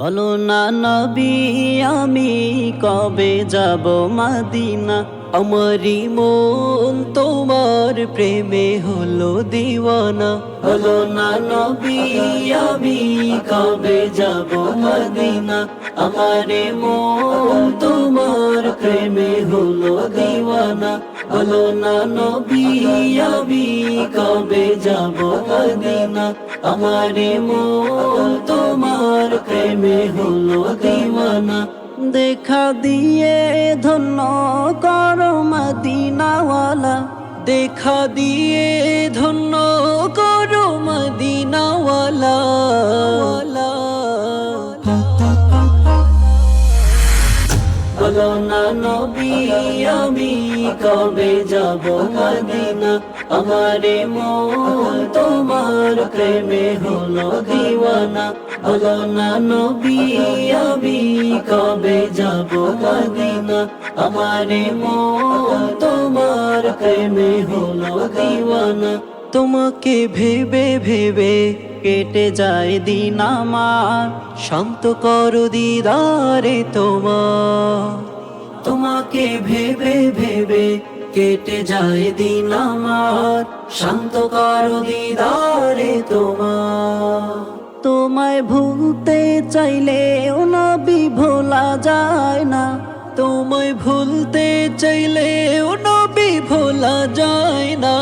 বলো না নবী আমি কবে যাব মদিনা। আমারি মন তোমার প্রেমে হলো দিওয়ানা। বলো না নবী আমি কবে যাব মদিনা। আমারে মন তোমার প্রেমে হলো দিওয়ানা। বলো না নবী আমি কবে যাব মদিনা। আমারে মন তোমার প্রেমে হলো দিওয়ানা। দেখা দিয়ে ধন্য করো মদিনাওয়ালা। দেখা দিয়ে ধন্য করো মদিনাওয়ালা। বলো না নবী আমি কবে যাব মদিনা। আমারে মন তোমার প্রেমে হলো দিওয়ানা। বলো না নবী আমি কবে যাব মদিনা। আমারে মন তোমার প্রেমে হলো দিওয়ানা। তোমাকে ভেবে ভেবে কেটে যায় দিন আমার, শান্ত করো দিদারে তোমার। তোমাকে ভেবে ভেবে কেটে যায় দিন আমার, শান্ত করো দিদারে তোমার। তোমায় ভুলতে চাইলেও নবী ভোলা যায় না। তোমায় ভুলতে চাইলেও নবী ভোলা যায় না।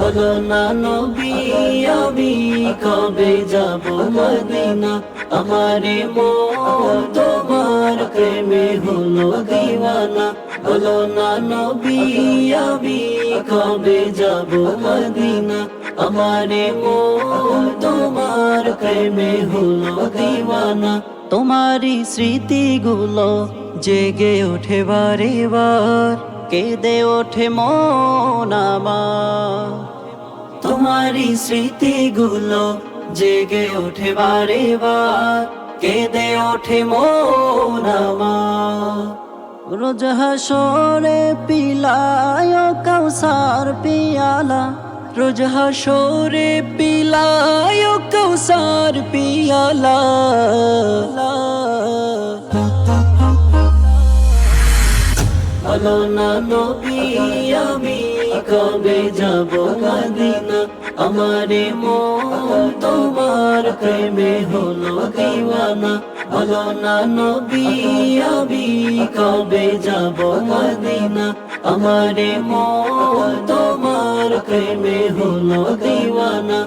বলো না নবী আমি কবে যাব মদিনা। আমারে মন তোমার প্রেমে হলো দিওয়ানা। বলো না নবী আমি কবে যাব মদিনা। আমারে মন তোমার প্রেমে হলো দিওয়ানা। তোমারই স্মৃতিগুলো জেগে ওঠে বারে বার, কেঁদে ওঠে মন আমার। তোমারই স্মৃতিগুলো জেগে ওঠে বারে বার, কেঁদে ওঠে মন আমার। রোজ হাসরে পিলায় কাউসার পিয়ালা। রোজ হাসরে পিলায় কাউসার পিয়ালা। বলো না নবী আমি কবে যাব মদিনা। আমারে মন তোমার প্রেমে হলো দিওয়ানা। বলো না নবী আমি কবে যাব মদিনা। আমারে মন তোমার প্রেমে হলো দিওয়ানা।